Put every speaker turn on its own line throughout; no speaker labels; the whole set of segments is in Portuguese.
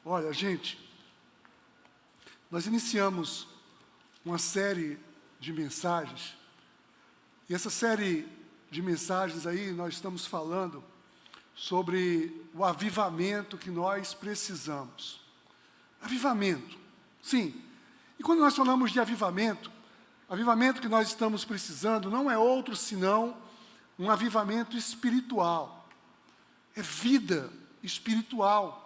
Olha, gente, nós iniciamos uma série de mensagens, e essa série de mensagens aí, nós estamos falando sobre o avivamento que nós precisamos. Avivamento, sim. E quando nós falamos de avivamento que nós estamos precisando não é outro senão um avivamento espiritual. É vida espiritual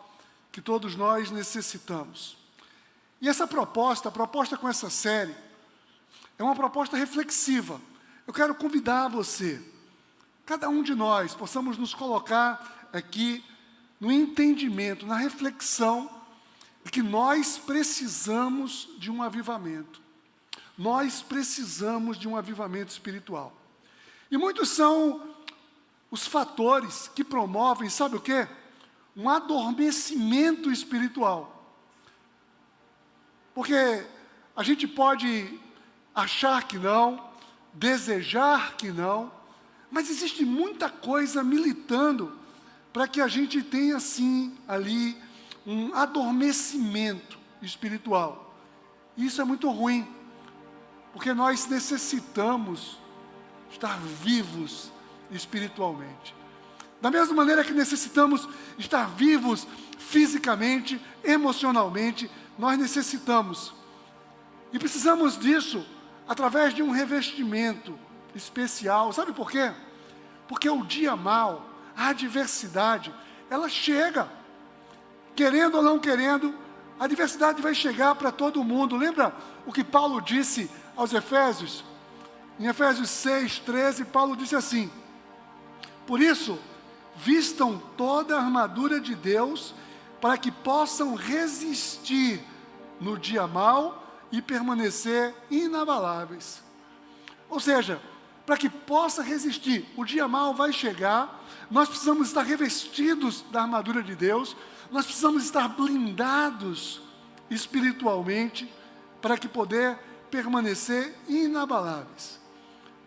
que todos nós necessitamos. E essa proposta, a proposta com essa série, é uma proposta reflexiva. Eu quero convidar você, cada um de nós, possamos nos colocar aqui no entendimento, na reflexão, de que nós precisamos de um avivamento. Nós precisamos de um avivamento espiritual. E muitos são os fatores que promovem, sabe o quê? Um adormecimento espiritual. Porque a gente pode achar que não, desejar que não, mas existe muita coisa militando para que a gente tenha, sim, ali, um adormecimento espiritual. E isso é muito ruim, porque nós necessitamos estar vivos espiritualmente. Da mesma maneira que necessitamos estar vivos fisicamente, emocionalmente, nós necessitamos. E precisamos disso através de um revestimento especial. Sabe por quê? Porque o dia mau, a adversidade, ela chega. Querendo ou não querendo, a adversidade vai chegar para todo mundo. Lembra o que Paulo disse aos Efésios? Em Efésios 6:13, Paulo disse assim: por isso, vistam toda a armadura de Deus, para que possam resistir no dia mau e permanecer inabaláveis. Ou seja, para que possa resistir, o dia mau vai chegar, nós precisamos estar revestidos da armadura de Deus, nós precisamos estar blindados espiritualmente, para que poder permanecer inabaláveis.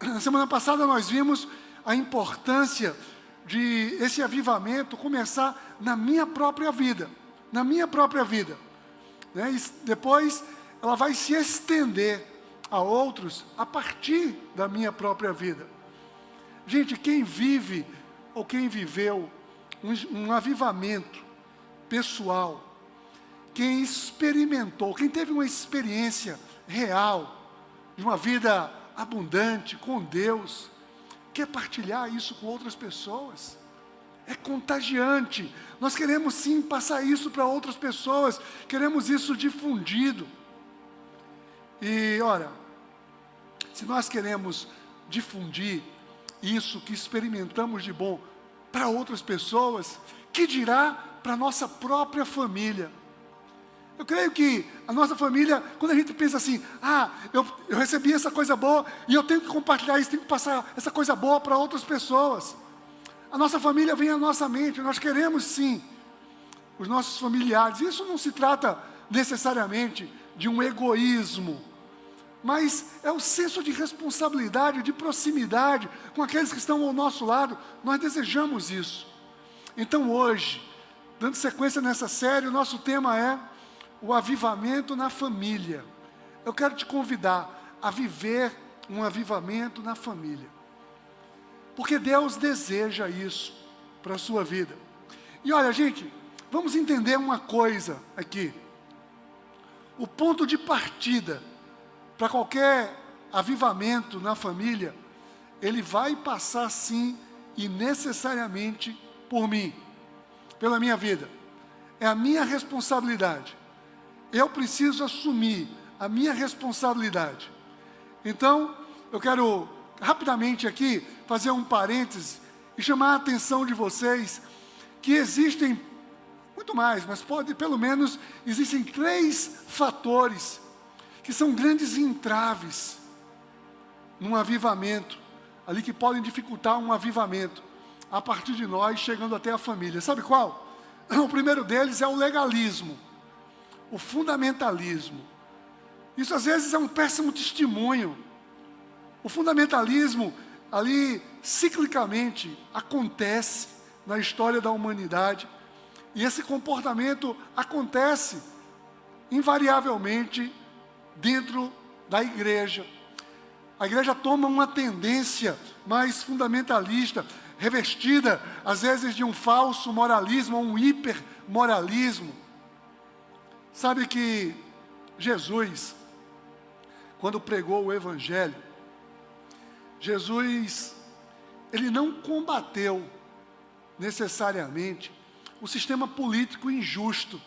Na semana passada nós vimos a importância de esse avivamento começar na minha própria vida, né? E depois ela vai se estender a outros a partir da minha própria vida. Gente, quem vive ou quem viveu um avivamento pessoal, quem experimentou, quem teve uma experiência real de uma vida abundante com Deus, quer partilhar isso com outras pessoas. É contagiante. Nós queremos sim passar isso para outras pessoas, queremos isso difundido. E olha, se nós queremos difundir isso que experimentamos de bom para outras pessoas, que dirá para a nossa própria família? Eu creio que a nossa família, quando a gente pensa assim, eu recebi essa coisa boa e eu tenho que compartilhar isso, tenho que passar essa coisa boa para outras pessoas. A nossa família vem à nossa mente, nós queremos sim os nossos familiares. Isso não se trata necessariamente de um egoísmo, mas é o senso de responsabilidade, de proximidade com aqueles que estão ao nosso lado. Nós desejamos isso. Então hoje, dando sequência nessa série, o nosso tema é o avivamento na família. Eu quero te convidar a viver um avivamento na família, porque Deus deseja isso para a sua vida. E olha, gente, vamos entender uma coisa aqui. O ponto de partida para qualquer avivamento na família, ele vai passar sim e necessariamente por mim, pela minha vida. É a minha responsabilidade. Eu preciso assumir a minha responsabilidade. Então, eu quero rapidamente aqui fazer um parêntese e chamar a atenção de vocês que existem muito mais, mas pelo menos existem 3 fatores que são grandes entraves num avivamento, ali que podem dificultar um avivamento a partir de nós, chegando até a família. Sabe qual? O primeiro deles é o legalismo, o fundamentalismo. Isso às vezes é um péssimo testemunho. O fundamentalismo ali ciclicamente acontece na história da humanidade, E esse comportamento acontece invariavelmente dentro da igreja. A igreja toma uma tendência mais fundamentalista, revestida, às vezes, de um falso moralismo, ou um hipermoralismo. Sabe que Jesus, quando pregou o Evangelho, Jesus, ele não combateu necessariamente o sistema político injusto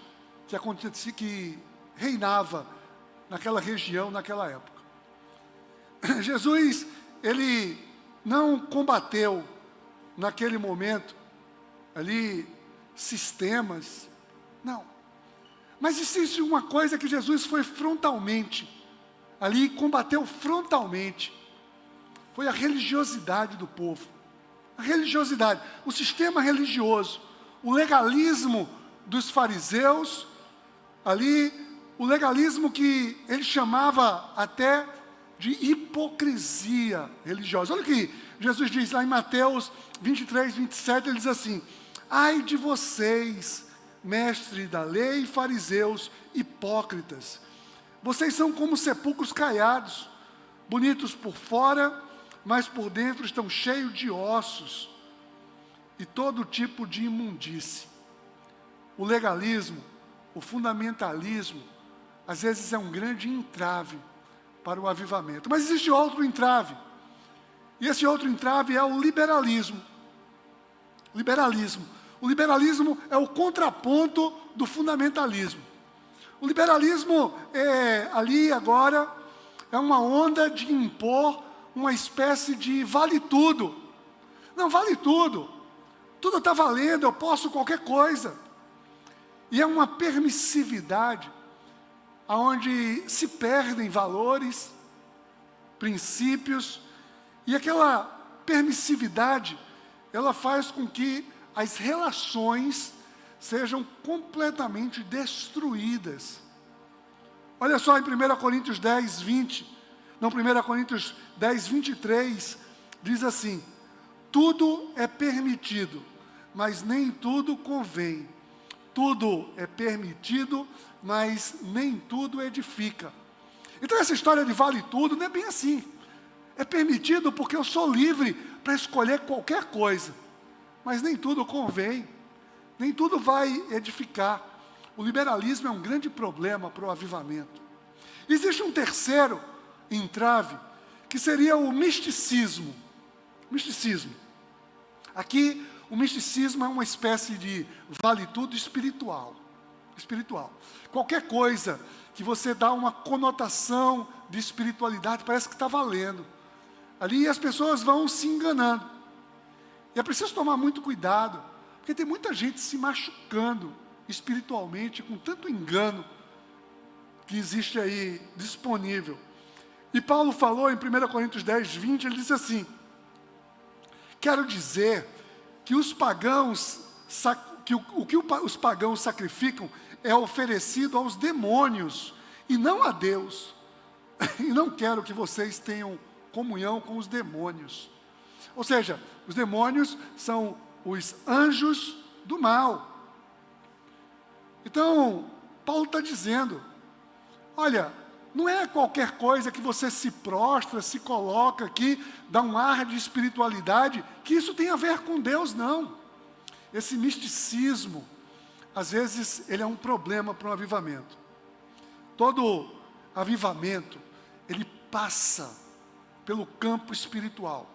que acontecia, que reinava naquela região, naquela época. Jesus, ele não combateu naquele momento ali sistemas, não. Mas existe uma coisa que Jesus foi frontalmente, ali combateu frontalmente, foi a religiosidade do povo. A religiosidade, o sistema religioso, o legalismo dos fariseus, ali, o legalismo que ele chamava até de hipocrisia religiosa. Olha o que Jesus diz lá em Mateus 23, 27, ele diz assim: ai de vocês, mestres da lei e fariseus, hipócritas, vocês são como sepulcros caiados, bonitos por fora, mas por dentro estão cheios de ossos e todo tipo de imundície. O legalismo, o fundamentalismo, às vezes é um grande entrave para o avivamento. Mas existe outro entrave, e esse outro entrave é o liberalismo. Liberalismo. O liberalismo é o contraponto do fundamentalismo. O liberalismo ali agora é uma onda de impor uma espécie de vale tudo. Não, vale tudo. Tudo está valendo, eu posso qualquer coisa. E é uma permissividade onde se perdem valores, princípios, e aquela permissividade, ela faz com que as relações sejam completamente destruídas. Olha só em 1 Coríntios 10, 20, não, 1 Coríntios 10, 23, diz assim: tudo é permitido, mas nem tudo convém. Tudo é permitido, mas nem tudo edifica. Então essa história de vale tudo não é bem assim. É permitido porque eu sou livre para escolher qualquer coisa, mas nem tudo convém, nem tudo vai edificar. O liberalismo é um grande problema para o avivamento. Existe um terceiro entrave, que seria o misticismo. Misticismo. Aqui, o misticismo é uma espécie de vale-tudo espiritual. Espiritual. Qualquer coisa que você dá uma conotação de espiritualidade, parece que está valendo. Ali as pessoas vão se enganando. E é preciso tomar muito cuidado, porque tem muita gente se machucando espiritualmente com tanto engano que existe aí disponível. E Paulo falou em 1 Coríntios 10, 20, ele disse assim: quero dizer que os pagãos, os pagãos sacrificam é oferecido aos demônios e não a Deus. E não quero que vocês tenham comunhão com os demônios. Ou seja, os demônios são os anjos do mal. Então, Paulo está dizendo, olha, não é qualquer coisa que você se prostra, se coloca aqui, dá um ar de espiritualidade, que isso tem a ver com Deus, não. Esse misticismo, às vezes, ele é um problema para o avivamento. Todo avivamento, ele passa pelo campo espiritual.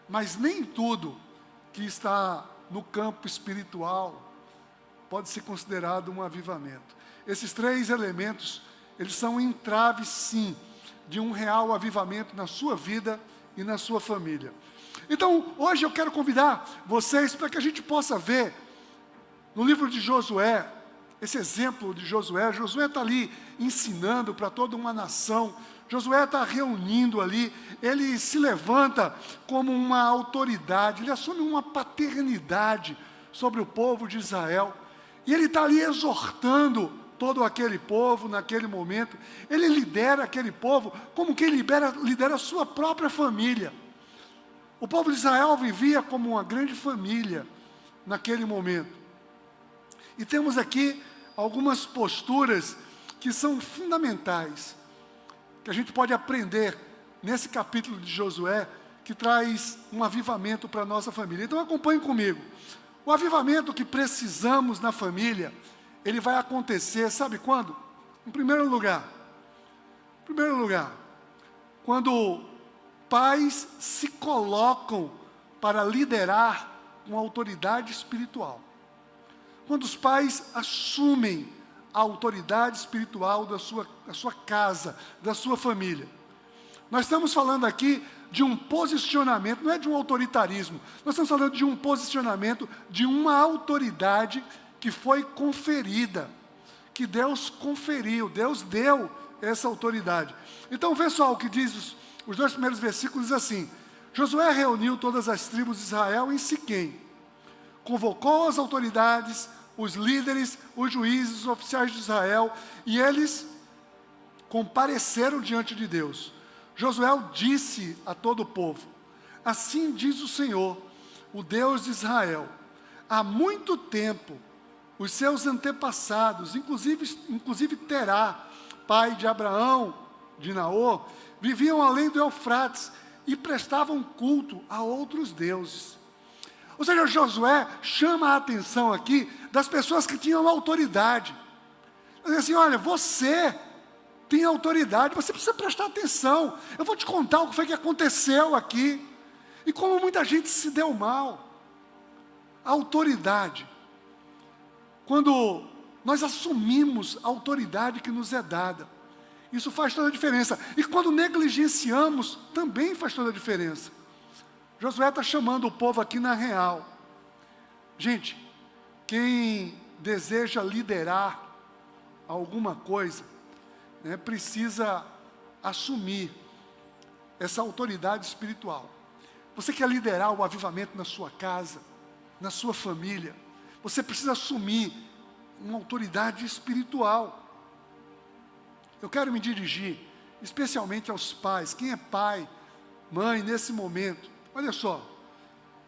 Mas nem tudo que está no campo espiritual pode ser considerado um avivamento. Esses três elementos, eles são entraves, sim, de um real avivamento na sua vida e na sua família. Então, hoje eu quero convidar vocês para que a gente possa ver, no livro de Josué, esse exemplo de Josué. Josué está ali ensinando para toda uma nação. Josué está reunindo ali, ele se levanta como uma autoridade, ele assume uma paternidade sobre o povo de Israel. E ele está ali exortando todo aquele povo naquele momento. Ele lidera aquele povo como quem lidera a sua própria família. O povo de Israel vivia como uma grande família naquele momento. E temos aqui algumas posturas que são fundamentais, que a gente pode aprender nesse capítulo de Josué, que traz um avivamento para a nossa família. Então acompanhe comigo. O avivamento que precisamos na família, ele vai acontecer, sabe quando? Em primeiro lugar, quando pais se colocam para liderar com autoridade espiritual. Quando os pais assumem a autoridade espiritual da sua casa, da sua família. Nós estamos falando aqui de um posicionamento, não é de um autoritarismo, nós estamos falando de um posicionamento, de uma autoridade que foi conferida, que Deus conferiu, Deus deu essa autoridade. Então vê só o que diz os 2 primeiros versículos, diz assim: Josué reuniu todas as tribos de Israel em Siquém, convocou as autoridades, os líderes, os juízes, os oficiais de Israel, e eles compareceram diante de Deus. Josué disse a todo o povo: assim diz o Senhor, o Deus de Israel, há muito tempo os seus antepassados, inclusive Terá, pai de Abraão, de Naor, viviam além do Eufrates e prestavam culto a outros deuses. Ou seja, Josué chama a atenção aqui das pessoas que tinham autoridade. Ele diz assim: olha, você tem autoridade, você precisa prestar atenção. Eu vou te contar o que foi que aconteceu aqui. E como muita gente se deu mal. A autoridade. Quando nós assumimos a autoridade que nos é dada, isso faz toda a diferença. E quando negligenciamos, também faz toda a diferença. Josué está chamando o povo aqui na real. Gente, quem deseja liderar alguma coisa, precisa assumir essa autoridade espiritual. Você quer liderar o avivamento na sua casa, na sua família, você precisa assumir uma autoridade espiritual. Eu quero me dirigir especialmente aos pais. Quem é pai, mãe nesse momento? Olha só,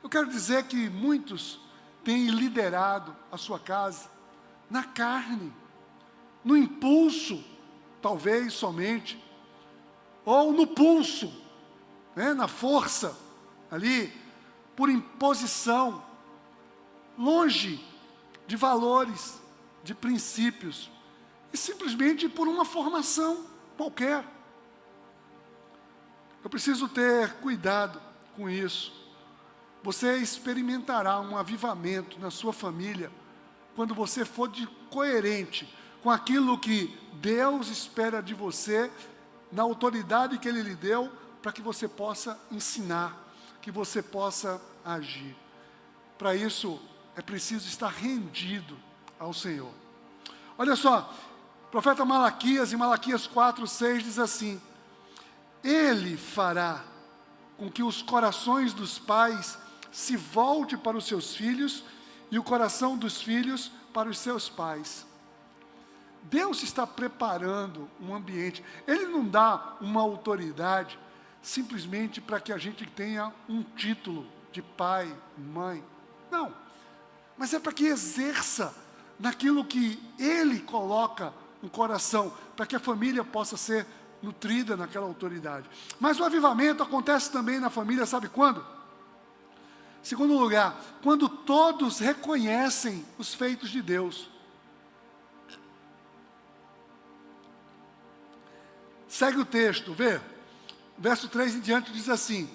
eu quero dizer que muitos têm liderado a sua casa na carne, no impulso, talvez somente, ou no pulso, na força, ali, por imposição, longe de valores, de princípios, e simplesmente por uma formação qualquer. Eu preciso ter cuidado com isso. Você experimentará um avivamento na sua família, quando você for coerente com aquilo que Deus espera de você, na autoridade que Ele lhe deu, para que você possa ensinar, que você possa agir. Para isso, é preciso estar rendido ao Senhor. Olha só, o profeta Malaquias, em Malaquias 4:6, diz assim: Ele fará com que os corações dos pais se volte para os seus filhos, e o coração dos filhos para os seus pais. Deus está preparando um ambiente. Ele não dá uma autoridade simplesmente para que a gente tenha um título de pai, mãe. Não. Mas é para que exerça naquilo que Ele coloca no coração, para que a família possa ser nutrida naquela autoridade. Mas o avivamento acontece também na família, sabe quando? Segundo lugar, quando todos reconhecem os feitos de Deus. Segue o texto, vê. Verso 3 em diante diz assim: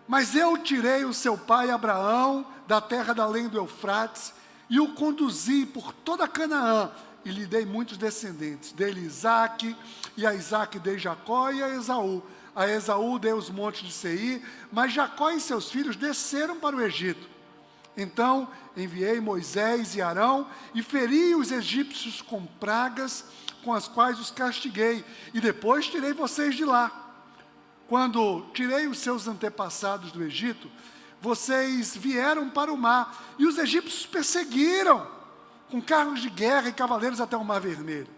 Mas eu tirei o seu pai Abraão da terra da além do Eufrates, e o conduzi por toda Canaã, e lhe dei muitos descendentes. Dei-lhe Isaque, e a Isaque dei Jacó e a Esaú. A Esaú dei os montes de Seir, mas Jacó e seus filhos desceram para o Egito. Então enviei Moisés e Arão, e feri os egípcios com pragas, com as quais os castiguei, e depois tirei vocês de lá. Quando tirei os seus antepassados do Egito, vocês vieram para o mar, e os egípcios perseguiram, com carros de guerra e cavaleiros até o Mar Vermelho.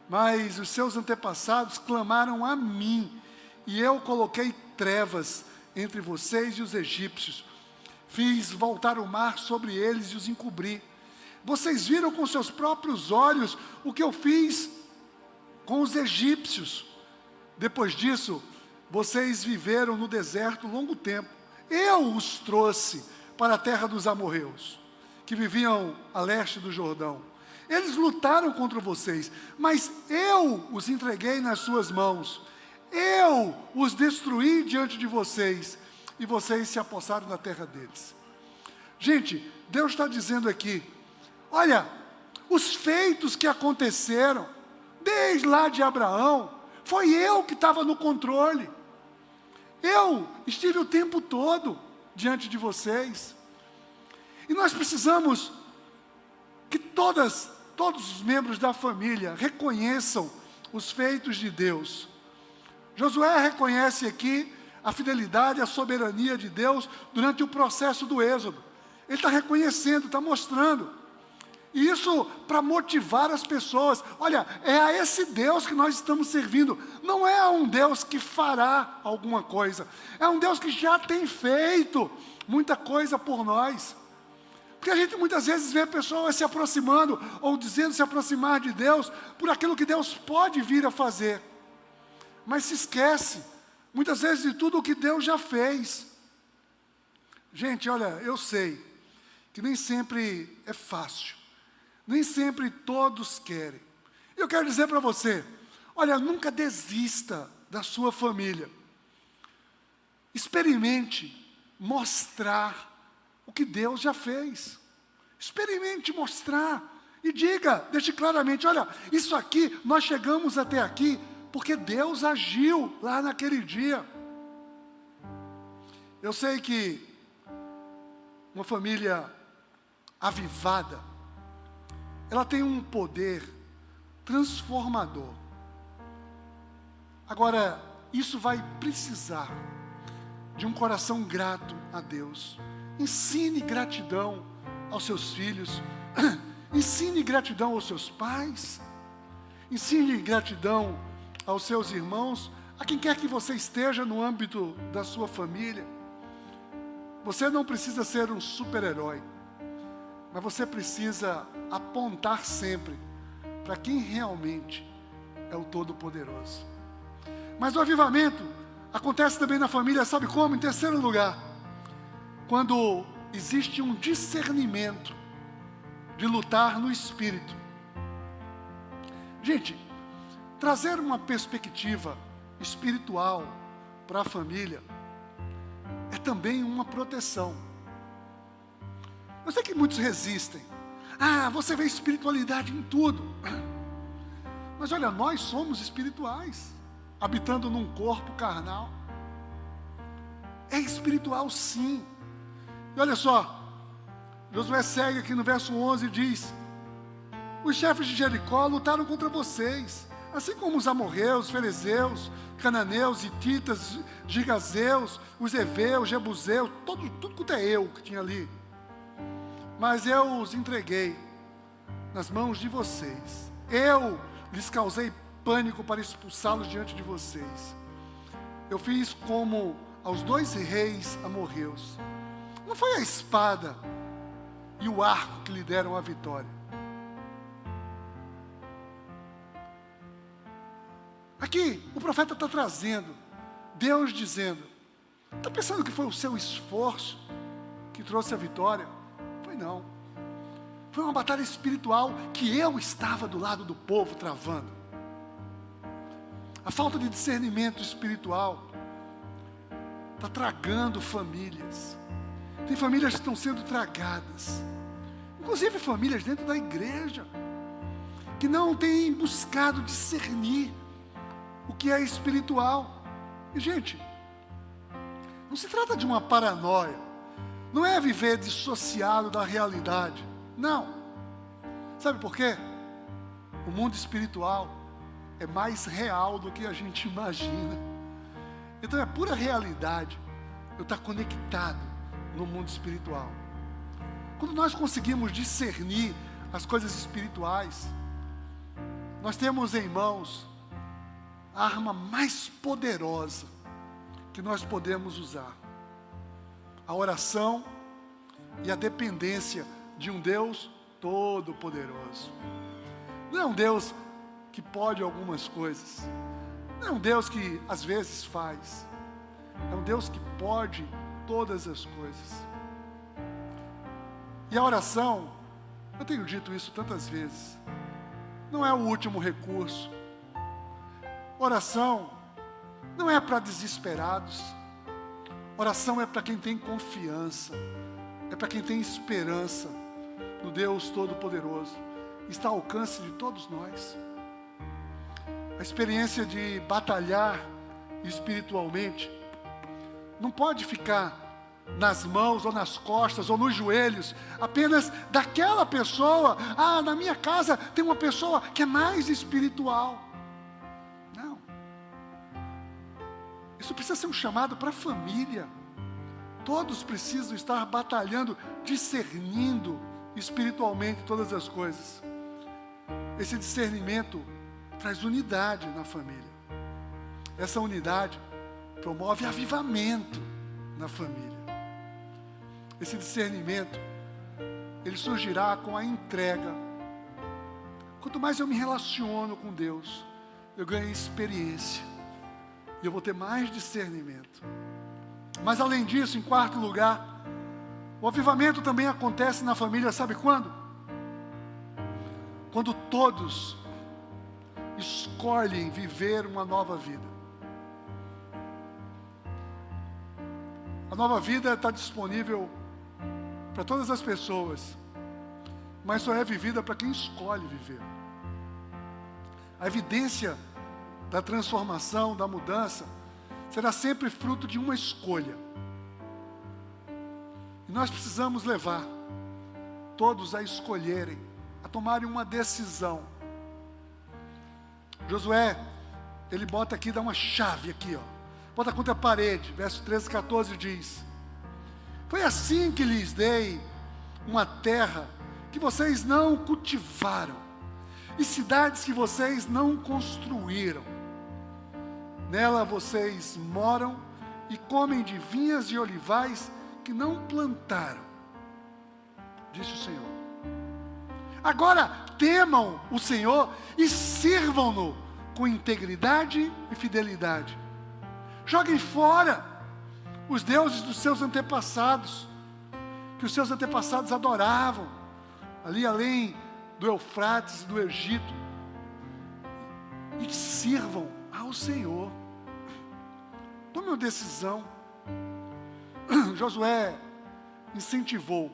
Mas os seus antepassados clamaram a mim, e eu coloquei trevas entre vocês e os egípcios. Fiz voltar o mar sobre eles e os encobri. Vocês viram com seus próprios olhos o que eu fiz com os egípcios. Depois disso, vocês viveram no deserto longo tempo. Eu os trouxe para a terra dos amorreus, que viviam a leste do Jordão. Eles lutaram contra vocês, mas eu os entreguei nas suas mãos. Eu os destruí diante de vocês, e vocês se apossaram da terra deles. Gente, Deus está dizendo aqui, olha, os feitos que aconteceram, desde lá de Abraão, foi eu que estava no controle. Eu estive o tempo todo diante de vocês. E nós precisamos que todos os membros da família reconheçam os feitos de Deus. Josué reconhece aqui a fidelidade, a soberania de Deus durante o processo do êxodo. Ele está reconhecendo, está mostrando. E isso para motivar as pessoas. Olha, é a esse Deus que nós estamos servindo. Não é a um Deus que fará alguma coisa. É um Deus que já tem feito muita coisa por nós. Porque a gente muitas vezes vê pessoas se aproximando, ou dizendo se aproximar de Deus, por aquilo que Deus pode vir a fazer. Mas se esquece, muitas vezes, de tudo o que Deus já fez. Gente, olha, eu sei que nem sempre é fácil. Nem sempre todos querem. Eu quero dizer para você, olha, nunca desista da sua família. Experimente mostrar o que Deus já fez. Experimente mostrar e diga, deixe claramente, olha, isso aqui, nós chegamos até aqui porque Deus agiu lá naquele dia. Eu sei que uma família avivada, ela tem um poder transformador. Agora, isso vai precisar de um coração grato a Deus. Ensine gratidão aos seus filhos, ensine gratidão aos seus pais, ensine gratidão aos seus irmãos, a quem quer que você esteja no âmbito da sua família. Você não precisa ser um super-herói, mas você precisa apontar sempre para quem realmente é o Todo-Poderoso. Mas o avivamento acontece também na família, sabe como? Em terceiro lugar, quando existe um discernimento de lutar no Espírito. Gente, trazer uma perspectiva espiritual para a família é também uma proteção. Eu sei que muitos resistem. Ah, você vê espiritualidade em tudo. Mas olha, nós somos espirituais, habitando num corpo carnal. É espiritual sim. E olha só, Josué segue aqui no verso 11 e diz: os chefes de Jericó lutaram contra vocês, assim como os amorreus, ferezeus, cananeus, hititas, gigazeus, os heveus, jebuseus, tudo quanto é eu que tinha ali. Mas eu os entreguei nas mãos de vocês. Eu lhes causei pânico para expulsá-los diante de vocês. Eu fiz como aos 2 reis amorreus. Não foi a espada e o arco que lhe deram a vitória. Aqui o profeta está trazendo, Deus dizendo, está pensando que foi o seu esforço que trouxe a vitória? Foi não. Foi uma batalha espiritual que eu estava do lado do povo travando. A falta de discernimento espiritual está tragando famílias. Tem famílias que estão sendo tragadas, inclusive famílias dentro da igreja, que não têm buscado discernir o que é espiritual. E gente, não se trata de uma paranoia, não é viver dissociado da realidade, não. Sabe por quê? O mundo espiritual é mais real do que a gente imagina. Então é pura realidade eu estar conectado no mundo espiritual. Quando nós conseguimos discernir as coisas espirituais, nós temos em mãos a arma mais poderosa que nós podemos usar: a oração e a dependência de um Deus todo-poderoso. Não é um Deus que pode algumas coisas. Não é um Deus que às vezes faz. É um Deus que pode todas as coisas. E a oração, eu tenho dito isso tantas vezes, não é o último recurso. Oração não é para desesperados. Oração é para quem tem confiança. É para quem tem esperança no Deus Todo-Poderoso. Está ao alcance de todos nós. A experiência de batalhar espiritualmente não pode ficar nas mãos ou nas costas ou nos joelhos apenas daquela pessoa. Ah, na minha casa tem uma pessoa que é mais espiritual. Não. Isso precisa ser um chamado para a família. Todos precisam estar batalhando, discernindo espiritualmente todas as coisas. Esse discernimento traz unidade na família. Essa unidade promove avivamento na família. Esse discernimento, ele surgirá com a entrega. Quanto mais eu me relaciono com Deus, eu ganho experiência. E eu vou ter mais discernimento. Mas além disso, em quarto lugar, o avivamento também acontece na família, sabe quando? Quando todos escolhem viver uma nova vida. A nova vida está disponível para todas as pessoas, mas só é vivida para quem escolhe viver. A evidência da transformação, da mudança, será sempre fruto de uma escolha. E nós precisamos levar todos a escolherem, a tomarem uma decisão. Josué, ele bota aqui, dá uma chave aqui, ó. Bota contra a parede, verso 13 e 14 diz: foi assim que lhes dei uma terra que vocês não cultivaram, e cidades que vocês não construíram. Nela vocês moram e comem de vinhas e olivais que não plantaram, disse o Senhor. Agora temam o Senhor e sirvam-no com integridade e fidelidade. Joguem fora os deuses dos seus antepassados, que os seus antepassados adoravam, ali além do Eufrates e do Egito, e sirvam ao Senhor. Tome uma decisão. Josué incentivou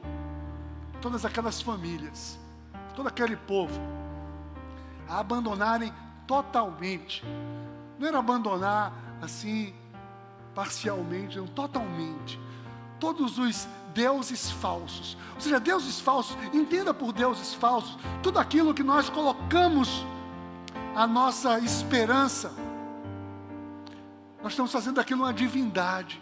todas aquelas famílias, todo aquele povo, a abandonarem totalmente. Não era abandonar assim, parcialmente, não, totalmente. Todos os deuses falsos. Ou seja, deuses falsos, entenda por deuses falsos tudo aquilo que nós colocamos a nossa esperança. Nós estamos fazendo daquilo uma divindade.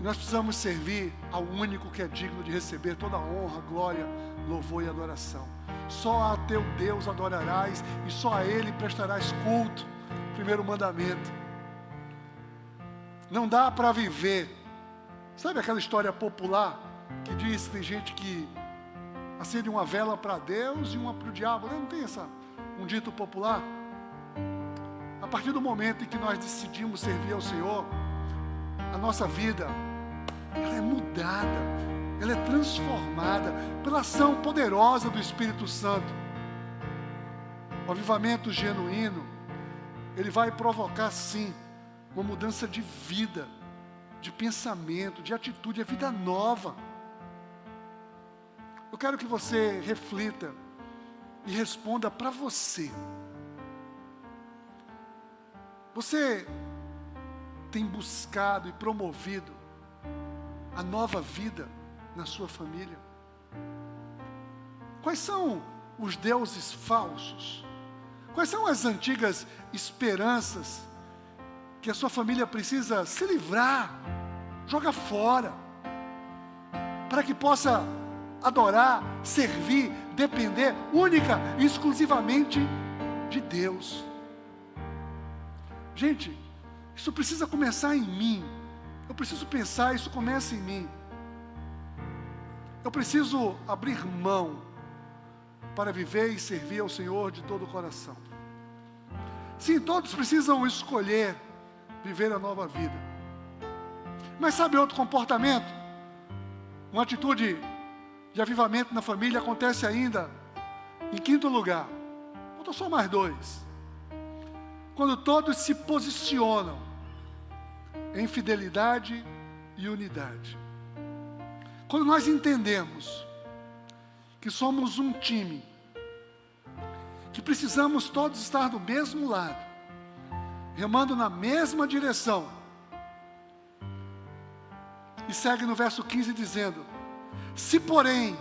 E nós precisamos servir ao único que é digno de receber toda a honra, glória, louvor e adoração. Só a teu Deus adorarás e só a Ele prestarás culto. Primeiro mandamento. Não dá para viver. Sabe aquela história popular que diz que tem gente que acende uma vela para Deus e uma para o diabo? Não tem um dito popular? A partir do momento em que nós decidimos servir ao Senhor, a nossa vida, ela é mudada, ela é transformada pela ação poderosa do Espírito Santo. O avivamento genuíno, ele vai provocar sim, uma mudança de vida, de pensamento, de atitude, a vida nova. Eu quero que você reflita e responda para você. Você tem buscado e promovido a nova vida na sua família? Quais são os deuses falsos? Quais são as antigas esperanças que a sua família precisa se livrar, jogar fora, para que possa adorar, servir, depender única e exclusivamente de Deus? Gente, isso precisa começar em mim. Eu preciso pensar, isso começa em mim. Eu preciso abrir mão para viver e servir ao Senhor de todo o coração. Sim, todos precisam escolher viver a nova vida. Mas sabe outro comportamento? Uma atitude de avivamento na família acontece ainda em quinto lugar. Faltam só mais dois. Quando todos se posicionam em fidelidade e unidade. Quando nós entendemos que somos um time, que precisamos todos estar do mesmo lado, remando na mesma direção. E segue no verso 15 dizendo: se porém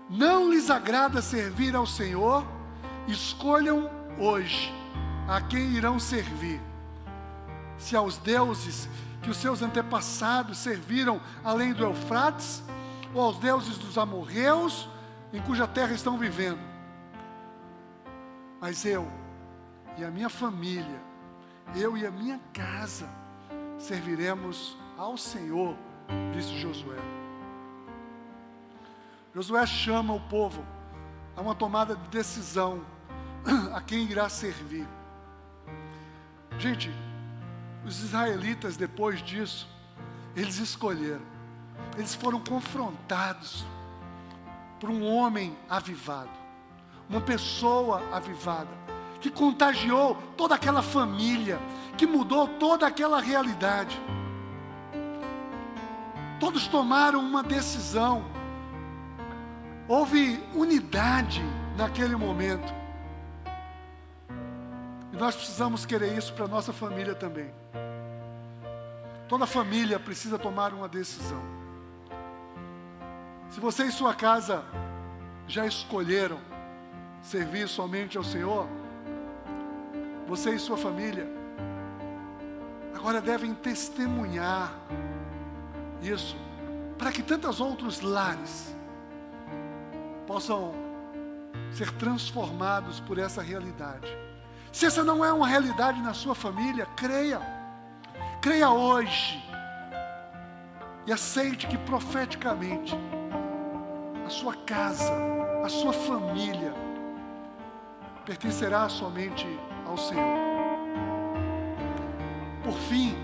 não lhes agrada servir ao Senhor, escolham hoje a quem irão servir. Se aos deuses que os seus antepassados serviram além do Eufrates, ou aos deuses dos amorreus, em cuja terra estão vivendo. Mas eu e a minha família, eu e a minha casa, serviremos ao Senhor, disse Josué. Josué chama o povo a uma tomada de decisão, a quem irá servir. Gente, os israelitas, depois disso, eles escolheram. Eles foram confrontados por um homem avivado, uma pessoa avivada, que contagiou toda aquela família, que mudou toda aquela realidade. Todos tomaram uma decisão. Houve unidade naquele momento. E nós precisamos querer isso para a nossa família também. Toda família precisa tomar uma decisão. Se você e sua casa já escolheram servir somente ao Senhor, você e sua família agora devem testemunhar isso, para que tantos outros lares possam ser transformados por essa realidade. Se essa não é uma realidade na sua família, creia hoje e aceite que profeticamente a sua casa, a sua família pertencerá somente ao Senhor. Por fim,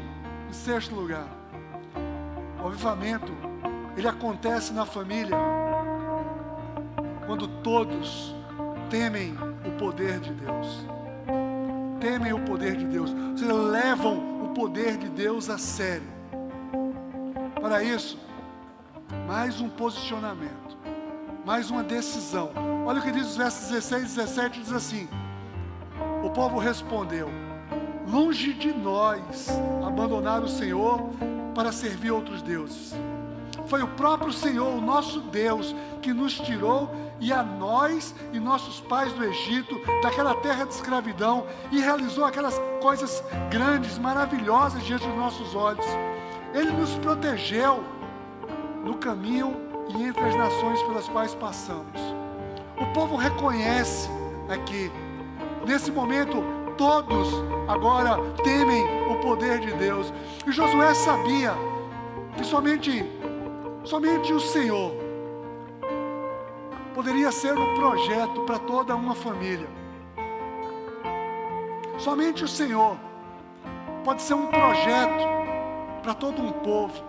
em sexto lugar, o avivamento, ele acontece na família quando todos temem o poder de Deus. Temem o poder de Deus, ou seja, levam o poder de Deus a sério. Para isso, mais um posicionamento, mais uma decisão. Olha o que diz os versos 16 e 17, diz assim: o povo respondeu: longe de nós abandonar o Senhor para servir outros deuses. Foi o próprio Senhor, o nosso Deus, que nos tirou, e a nós e nossos pais do Egito, daquela terra de escravidão, e realizou aquelas coisas grandes, maravilhosas diante dos nossos olhos. Ele nos protegeu no caminho e entre as nações pelas quais passamos. O povo reconhece aqui, nesse momento, todos agora temem o poder de Deus. E Josué sabia que somente o Senhor poderia ser um projeto para toda uma família. Somente o Senhor pode ser um projeto para todo um povo.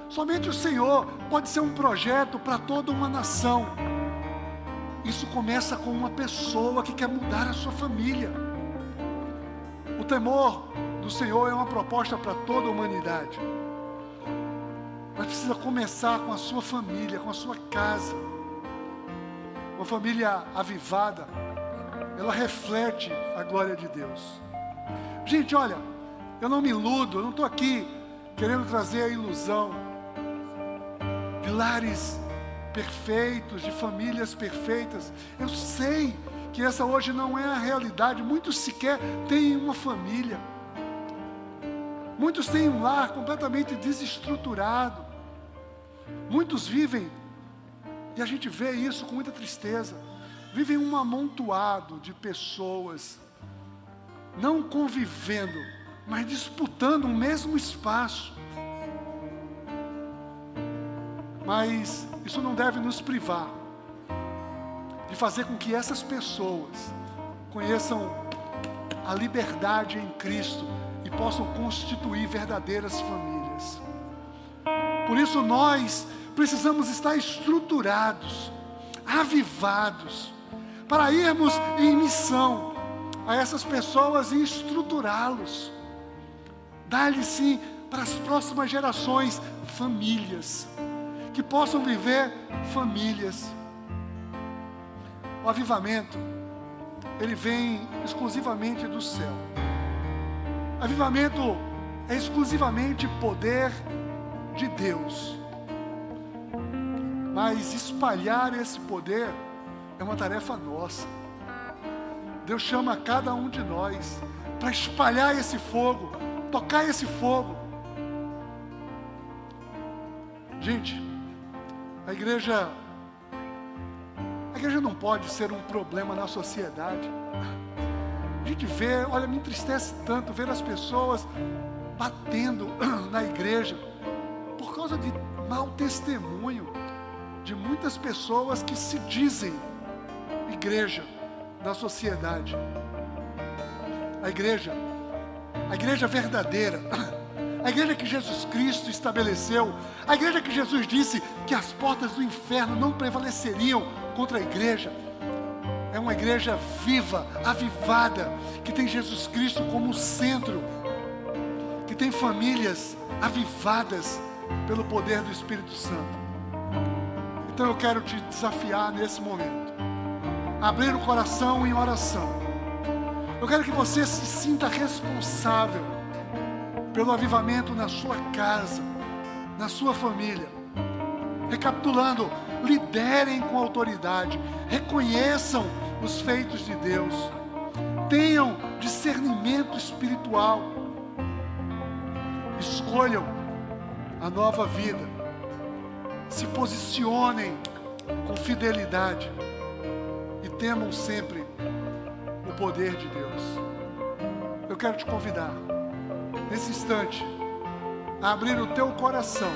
Somente o Senhor pode ser um projeto para toda uma nação. Isso começa com uma pessoa que quer mudar a sua família. O temor do Senhor é uma proposta para toda a humanidade. Mas precisa começar com a sua família, com a sua casa. Uma família avivada, ela reflete a glória de Deus. Gente, olha, eu não me iludo, eu não estou aqui querendo trazer a ilusão de lares perfeitos, de famílias perfeitas. Eu sei que essa hoje não é a realidade. Muitos sequer têm uma família. Muitos têm um lar completamente desestruturado. Muitos vivem, e a gente vê isso com muita tristeza, vivem um amontoado de pessoas, não convivendo, mas disputando o mesmo espaço. Mas isso não deve nos privar de fazer com que essas pessoas conheçam a liberdade em Cristo e possam constituir verdadeiras famílias. Por isso nós precisamos estar estruturados, avivados, para irmos em missão a essas pessoas e estruturá-los. Dar-lhes sim para as próximas gerações famílias, que possam viver famílias. O avivamento, ele vem exclusivamente do céu. Avivamento é exclusivamente poder de Deus. Mas espalhar esse poder é uma tarefa nossa. Deus chama cada um de nós para espalhar esse fogo, tocar esse fogo. Gente, a igreja não pode ser um problema na sociedade. A gente vê, olha, me entristece tanto ver as pessoas batendo na igreja por causa de mau testemunho de muitas pessoas que se dizem igreja na sociedade. A igreja verdadeira, a igreja que Jesus Cristo estabeleceu, a igreja que Jesus disse que as portas do inferno não prevaleceriam contra a igreja, é uma igreja viva, avivada, que tem Jesus Cristo como centro, que tem famílias avivadas pelo poder do Espírito Santo. Então eu quero te desafiar nesse momento, abrir o coração em oração. Eu quero que você se sinta responsável pelo avivamento na sua casa, na sua família. Recapitulando, liderem com autoridade, reconheçam os feitos de Deus, tenham discernimento espiritual, escolham a nova vida, se posicionem com fidelidade e temam sempre o poder de Deus. Eu quero te convidar, nesse instante, a abrir o teu coração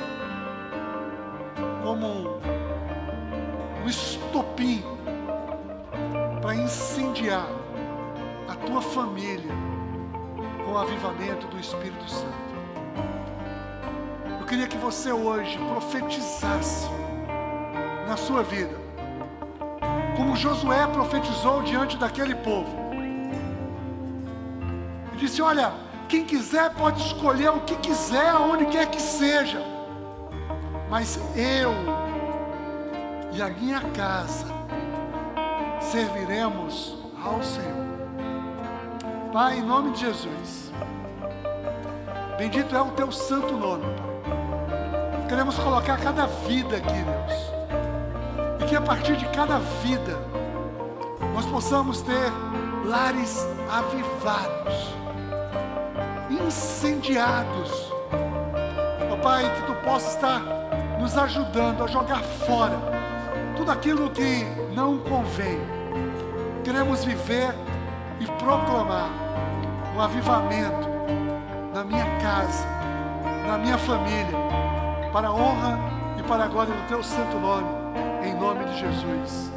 como um estopim para incendiar a tua família com o avivamento do Espírito Santo. Eu queria que você hoje profetizasse na sua vida, como Josué profetizou diante daquele povo. Ele disse: olha, quem quiser pode escolher o que quiser, aonde quer que seja, mas eu e a minha casa serviremos ao Senhor. Pai, em nome de Jesus, bendito é o teu santo nome, Pai. Queremos colocar cada vida aqui, Deus, e que a partir de cada vida nós possamos ter lares avivados, incendiados. Ó Pai, que tu possa estar nos ajudando a jogar fora tudo aquilo que não convém. Queremos viver e proclamar um avivamento na minha casa, na minha família, para a honra e para a glória do teu santo nome, em nome de Jesus.